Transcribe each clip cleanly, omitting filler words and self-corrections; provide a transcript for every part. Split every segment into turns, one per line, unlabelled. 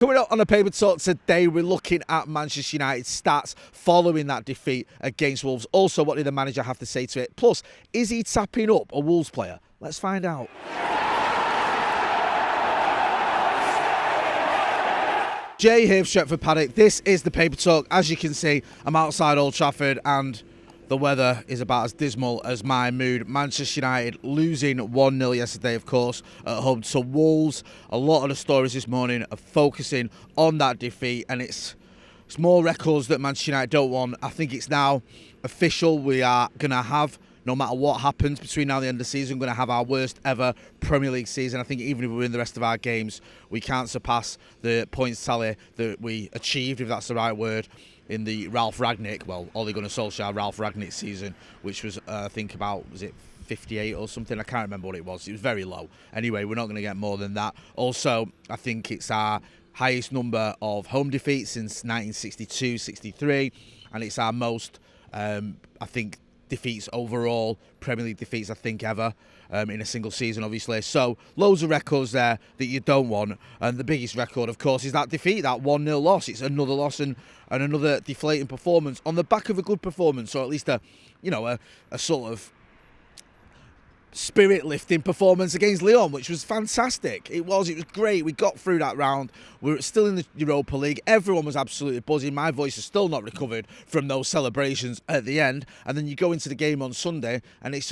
Coming up on the Paper Talk today, we're looking at Manchester United's stats following that defeat against Wolves. Also, what did the manager have to say to it? Plus, is he tapping up a Wolves player? Let's find out. Jay here for Stretford, Paddock. This is the Paper Talk. As you can see, I'm outside Old Trafford and the weather is about as dismal as my mood. Manchester United losing 1-0 yesterday, of course, at home to Wolves. A lot of the stories this morning are focusing on that defeat, and it's more records that Manchester United don't want. I think it's now official. We are going to have, no matter what happens between now and the end of the season, we're going to have our worst ever Premier League season. I think even if we win the rest of our games, we can't surpass the points tally that we achieved, if that's the right word, in the Ralph Rangnick, Ole Gunnar Solskjaer Ralph Rangnick season, which was, I think, was it 58 or something? I can't remember what it was. It was very low. Anyway, we're not going to get more than that. Also, I think it's our highest number of home defeats since 1962-63, and it's our most, I think, defeats overall, Premier League defeats, I think, ever in a single season, obviously. So, loads of records there that you don't want. And the biggest record, of course, is that defeat, that 1-0 loss. It's another loss and another deflating performance on the back of a good performance, or at least a sort of spirit-lifting performance against Lyon, which was fantastic. It was great. We got through that round. We're still in the Europa League. Everyone was absolutely buzzing. My voice is still not recovered from those celebrations at the end. And then you go into the game on Sunday, and it's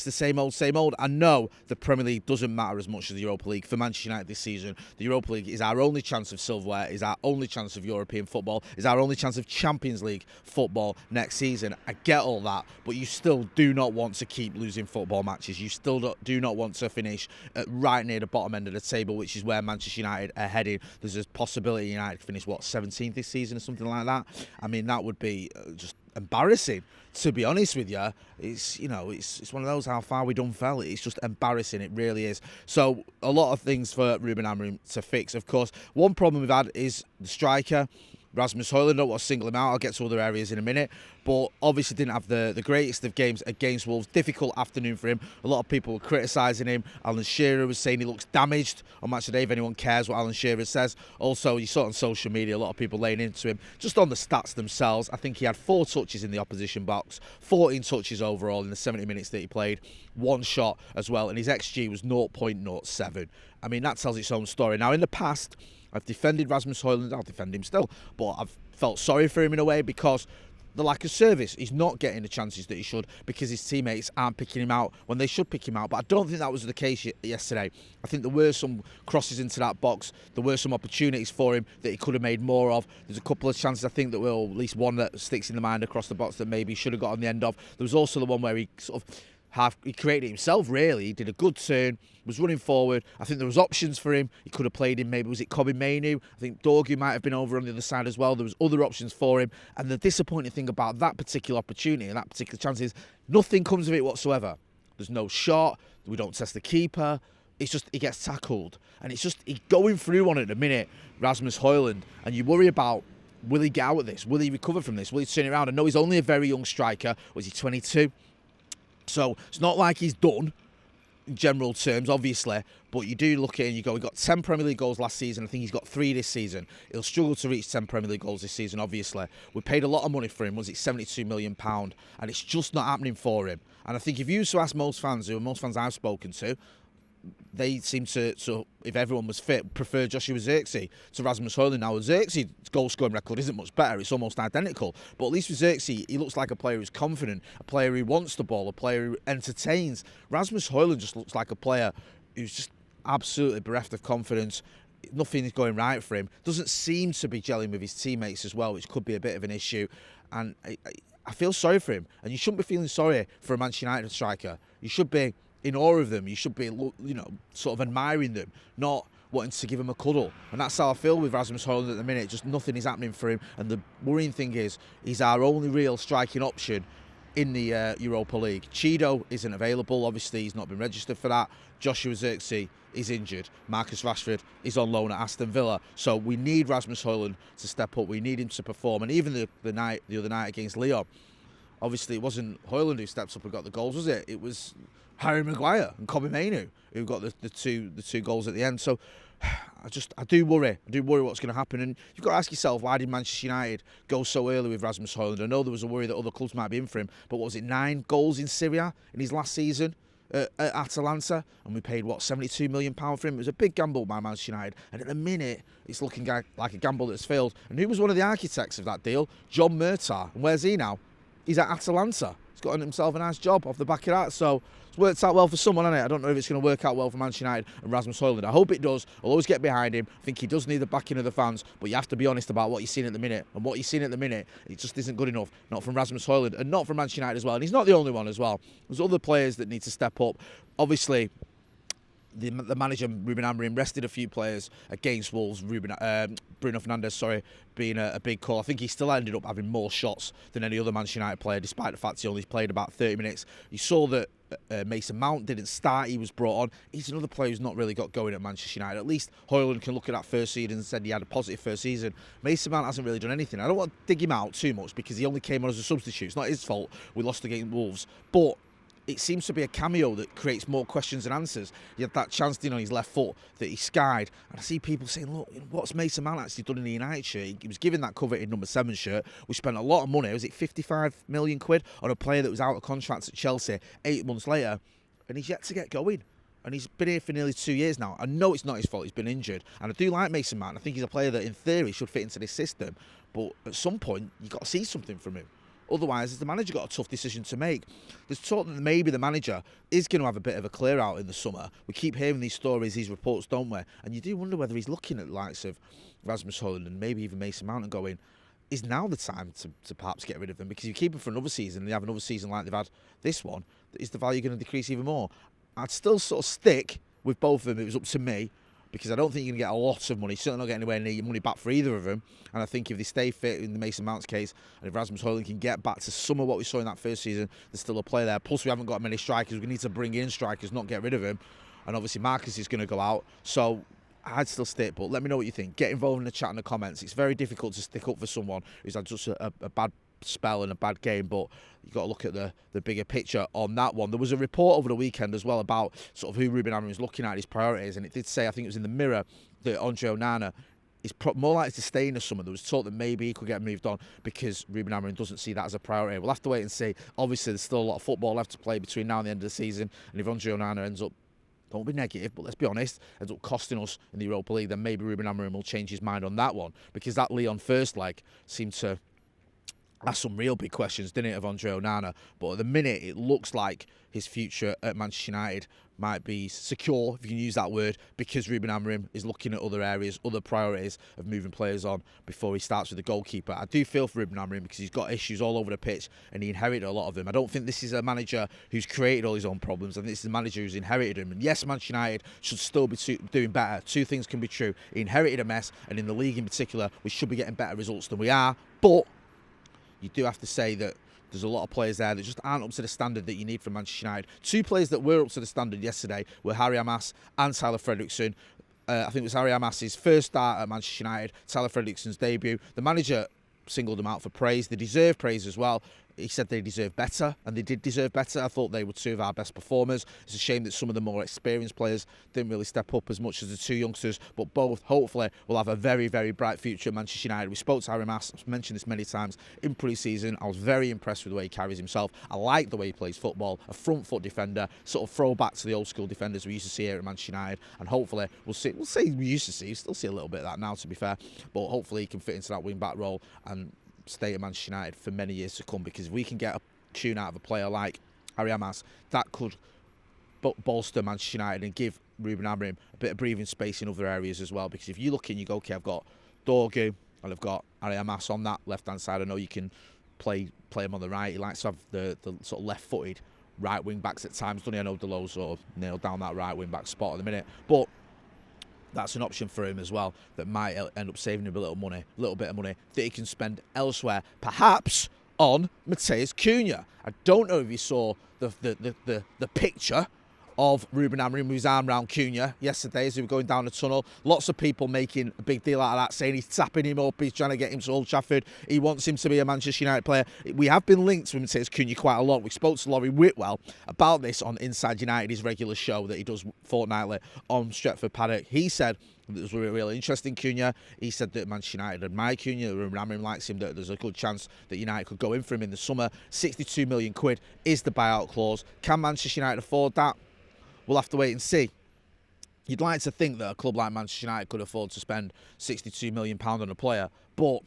the same old. I know the Premier League doesn't matter as much as the Europa League for Manchester United this season. The Europa League is our only chance of silverware, is our only chance of European football, is our only chance of Champions League football next season. I get all that, but you still do not want to keep losing football matches. You still do not want to finish right near the bottom end of the table, which is where Manchester United are heading. There's a possibility United finish, 17th this season or something like that. I mean, that would be just embarrassing, to be honest with you. It's one of those, how far we done fell. It's just embarrassing, it really is. So a lot of things for Ruben Amorim to fix. Of course, one problem we've had is the striker, Rasmus Hojlund. I don't want to single him out. I'll get to other areas in a minute. But obviously didn't have the greatest of games against Wolves. Difficult afternoon for him. A lot of people were criticising him. Alan Shearer was saying he looks damaged on Match of the Day, if anyone cares what Alan Shearer says. Also, you saw it on social media, a lot of people laying into him. Just on the stats themselves, I think he had 4 touches in the opposition box, 14 touches overall in the 70 minutes that he played, 1 shot as well, and his XG was 0.07. I mean, that tells its own story. Now, in the past, I've defended Rasmus Hojlund. I'll defend him still, but I've felt sorry for him in a way because the lack of service. He's not getting the chances that he should because his teammates aren't picking him out when they should pick him out. But I don't think that was the case yesterday. I think there were some crosses into that box. There were some opportunities for him that he could have made more of. There's a couple of chances, I think, that were at least one that sticks in the mind across the box that maybe he should have got on the end of. There was also the one where he sort of he created it himself, really. He did a good turn, was running forward. I think there was options for him. He could have played in, maybe, was it Kobe Mainu? I think Dorgu might have been over on the other side as well. There was other options for him. And the disappointing thing about that particular opportunity and that particular chance is nothing comes of it whatsoever. There's no shot. We don't test the keeper. It's just, he gets tackled. And it's just, he's going through one at the minute, Rasmus Hojlund. And you worry about, will he get out of this? Will he recover from this? Will he turn it around? I know he's only a very young striker. Was he 22? So it's not like he's done in general terms, obviously, but you do look at it and you go, he got 10 Premier League goals last season. I think he's got 3 this season. He'll struggle to reach 10 Premier League goals this season, obviously. We paid a lot of money for him. Was it £72 million? And it's just not happening for him. And I think if you used to ask most fans I've spoken to, they seem to, if everyone was fit, prefer Joshua Zirkzee to Rasmus Hojlund. Now, Zirkzee's goal-scoring record isn't much better. It's almost identical. But at least with Zirkzee, he looks like a player who's confident, a player who wants the ball, a player who entertains. Rasmus Hojlund just looks like a player who's just absolutely bereft of confidence. Nothing is going right for him. Doesn't seem to be gelling with his teammates as well, which could be a bit of an issue. And I feel sorry for him. And you shouldn't be feeling sorry for a Manchester United striker. You should be in awe of them. You should be, sort of admiring them, not wanting to give him a cuddle. And that's how I feel with Rasmus Hojlund at the minute. Just nothing is happening for him. And the worrying thing is, he's our only real striking option in the Europa League. Chido isn't available. Obviously, he's not been registered for that. Joshua Zirkzee is injured. Marcus Rashford is on loan at Aston Villa. So we need Rasmus Hojlund to step up. We need him to perform. And even the other night against Lyon, Obviously, it wasn't Hojlund who stepped up and got the goals, was it? It was Harry Maguire and Kobe Mainoo who got the two goals at the end. So I do worry. I do worry what's going to happen. And you've got to ask yourself, why did Manchester United go so early with Rasmus Hojlund? I know there was a worry that other clubs might be in for him, but what was it, 9 goals in Syria in his last season at Atalanta? And we paid, what, £72 million for him? It was a big gamble by Manchester United. And at the minute, it's looking like a gamble that's failed. And who was one of the architects of that deal? John Murtagh. And where's he now? He's at Atalanta. He's got himself a nice job off the back of that. So it's worked out well for someone, hasn't it? I don't know if it's going to work out well for Manchester United and Rasmus Hojlund. I hope it does. I'll always get behind him. I think he does need the backing of the fans, but you have to be honest about what you're seeing at the minute. And what you're seeing at the minute, it just isn't good enough. Not from Rasmus Hojlund and not from Manchester United as well. And he's not the only one as well. There's other players that need to step up. Obviously, the manager, Ruben Amorim, rested a few players against Wolves. Bruno Fernandes, being a big call. I think he still ended up having more shots than any other Manchester United player, despite the fact he only played about 30 minutes. You saw that Mason Mount didn't start. He was brought on. He's another player who's not really got going at Manchester United. At least Hojlund can look at that first season and said he had a positive first season. Mason Mount hasn't really done anything. I don't want to dig him out too much because he only came on as a substitute. It's not his fault we lost against Wolves. But it seems to be a cameo that creates more questions than answers. He had that chance on his left foot that he skied. And I see people saying, look, what's Mason Mount actually done in the United shirt? He was given that coveted number 7 shirt. We spent a lot of money. Was it 55 million quid on a player that was out of contract at Chelsea 8 months later? And he's yet to get going. And he's been here for nearly 2 years now. I know it's not his fault. He's been injured. And I do like Mason Mount. I think he's a player that, in theory, should fit into this system. But at some point, you've got to see something from him. Otherwise, has the manager got a tough decision to make? There's talk that maybe the manager is going to have a bit of a clear out in the summer. We keep hearing these stories, these reports, don't we? And you do wonder whether he's looking at the likes of Rasmus Hojlund and maybe even Mason Mount and going, is now the time to perhaps get rid of them? Because you keep them for another season and they have another season like they've had this one, is the value going to decrease even more? I'd still sort of stick with both of them. It was up to me, because I don't think you're going to get a lot of money. Certainly not getting anywhere near your money back for either of them. And I think if they stay fit in the Mason Mount's case, and if Rasmus Hojlund can get back to some of what we saw in that first season, there's still a play there. Plus, we haven't got many strikers. We need to bring in strikers, not get rid of him. And obviously, Marcus is going to go out. So I'd still stick, but let me know what you think. Get involved in the chat and the comments. It's very difficult to stick up for someone who's had just a bad spell and a bad game, but you've got to look at the bigger picture on that one. There was a report over the weekend as well about sort of who Ruben Amorim is looking at, his priorities, and it did say, I think it was in the Mirror, that Andre Onana is more likely to stay in the summer. There was talk that maybe he could get moved on because Ruben Amorim doesn't see that as a priority. We'll have to wait and see. Obviously, there's still a lot of football left to play between now and the end of the season, and if Andre Onana ends up, don't be negative, but let's be honest, ends up costing us in the Europa League, then maybe Ruben Amorim will change his mind on that one, because that Lyon first leg seemed to ask some real big questions, didn't it, of Andre Onana? But at the minute, it looks like his future at Manchester United might be secure, if you can use that word, because Ruben Amorim is looking at other areas, other priorities of moving players on before he starts with the goalkeeper. I do feel for Ruben Amorim because he's got issues all over the pitch and he inherited a lot of them. I don't think this is a manager who's created all his own problems. I think this is a manager who's inherited them. And yes, Manchester United should still be doing better. Two things can be true. He inherited a mess, and in the league in particular, we should be getting better results than we are. But you do have to say that there's a lot of players there that just aren't up to the standard that you need from Manchester United. Two players that were up to the standard yesterday were Harry Amass and Tyler Fredricson. I think it was Harry Amass's first start at Manchester United, Tyler Fredrickson's debut. The manager singled them out for praise. They deserve praise as well. He said they deserve better, and they did deserve better. I thought they were two of our best performers. It's a shame that some of the more experienced players didn't really step up as much as the two youngsters, but both, hopefully, will have a very, very bright future at Manchester United. We spoke to Harry Amass, I've mentioned this many times, in pre-season. I was very impressed with the way he carries himself. I like the way he plays football, a front foot defender, sort of throwback to the old school defenders we used to see here at Manchester United, and hopefully, we'll say we used to see, we still see a little bit of that now, to be fair, but hopefully he can fit into that wing-back role and stay at Manchester United for many years to come, because if we can get a tune out of a player like Harry Amass, that could bolster Manchester United and give Ruben Amorim a bit of breathing space in other areas as well. Because if you look in, you go, okay, I've got Dorgu and I've got Harry Amass on that left-hand side. I know you can play him on the right. He likes to have the sort of left-footed right wing-backs at times, doesn't he? I know Delo's sort of nailed down that right wing-back spot at the minute, but that's an option for him as well that might end up saving him a little bit of money that he can spend elsewhere, perhaps on Matheus Cunha. I don't know if you saw the picture of Ruben Amorim with his arm round Cunha yesterday as he was going down the tunnel. Lots of people making a big deal out of that, saying he's tapping him up, he's trying to get him to Old Trafford, he wants him to be a Manchester United player. We have been linked with Matheus Cunha quite a lot. We spoke to Laurie Whitwell about this on Inside United, his regular show that he does fortnightly on Stretford Paddock. He said it was really interesting, Cunha. He said that Manchester United admire Cunha, Ruben Amorim likes him, that there's a good chance that United could go in for him in the summer. 62 million quid is the buyout clause. Can Manchester United afford that? We'll have to wait and see. You'd like to think that a club like Manchester United could afford to spend £62 million on a player, but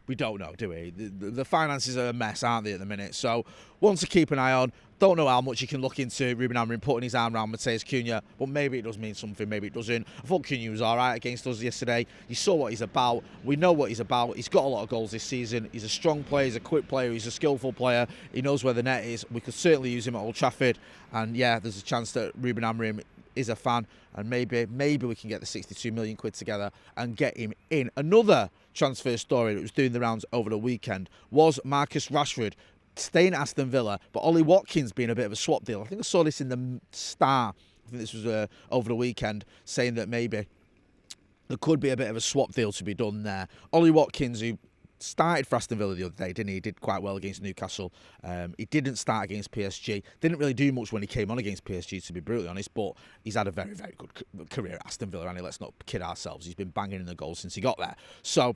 we don't know, do we? The finances are a mess, aren't they, at the minute? So, one to keep an eye on. Don't know how much you can look into Ruben Amorim putting his arm around Matheus Cunha, but maybe it does mean something, maybe it doesn't. I thought Cunha was all right against us yesterday. You saw what he's about. We know what he's about. He's got a lot of goals this season. He's a strong player. He's a quick player. He's a skillful player. He knows where the net is. We could certainly use him at Old Trafford. And, yeah, there's a chance that Ruben Amorim is a fan, and maybe we can get the 62 million quid together and get him in. Another transfer story that was doing the rounds over the weekend was Marcus Rashford staying at Aston Villa, but Ollie Watkins being a bit of a swap deal. I think I saw this in the Star. I think this was over the weekend, saying that maybe there could be a bit of a swap deal to be done there. Ollie Watkins, who started for Aston Villa the other day, didn't he? He did quite well against Newcastle. He didn't start against PSG. Didn't really do much when he came on against PSG, to be brutally honest, but he's had a very, very good career at Aston Villa, and let's not kid ourselves. He's been banging in the goals since he got there. So,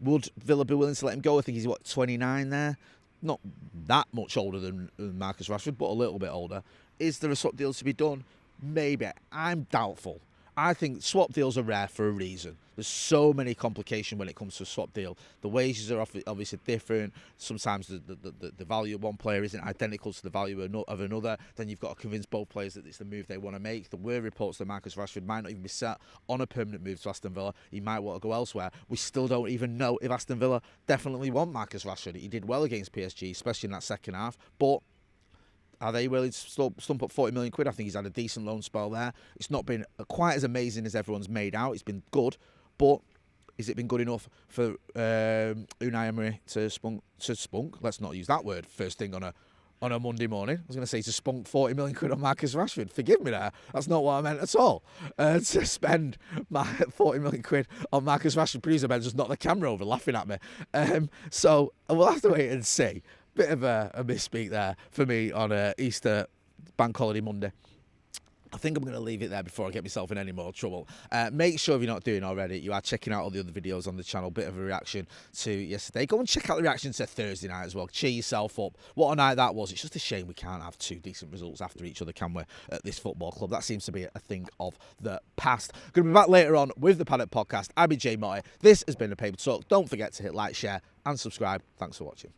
would Villa be willing to let him go? I think he's, 29 there? Not that much older than Marcus Rashford, but a little bit older. Is there a swap deal to be done? Maybe. I'm doubtful. I think swap deals are rare for a reason. There's so many complications when it comes to a swap deal. The wages are obviously different. Sometimes the value of one player isn't identical to the value of another. Then you've got to convince both players that it's the move they want to make. There were reports that Marcus Rashford might not even be set on a permanent move to Aston Villa. He might want to go elsewhere. We still don't even know if Aston Villa definitely want Marcus Rashford. He did well against PSG, especially in that second half. But are they willing to stump up 40 million quid? I think he's had a decent loan spell there. It's not been quite as amazing as everyone's made out. It's been good, but has it been good enough for Unai Emery to spunk? Let's not use that word first thing on a Monday morning. I was going to say to spunk 40 million quid on Marcus Rashford. Forgive me there. That's not what I meant at all. To spend 40 million quid on Marcus Rashford. Producer Ben just knocked the camera over laughing at me. So we'll have to wait and see. Bit of a misspeak there for me on Easter Bank Holiday Monday. I think I'm going to leave it there before I get myself in any more trouble. Make sure if you're not doing already, you are checking out all the other videos on the channel. Bit of a reaction to yesterday. Go and check out the reaction to Thursday night as well. Cheer yourself up. What a night that was. It's just a shame we can't have two decent results after each other, can we, at this football club? That seems to be a thing of the past. Going to be back later on with the Paddock podcast. I've been Jay Motti. This has been The Paper Talk. Don't forget to hit like, share and subscribe. Thanks for watching.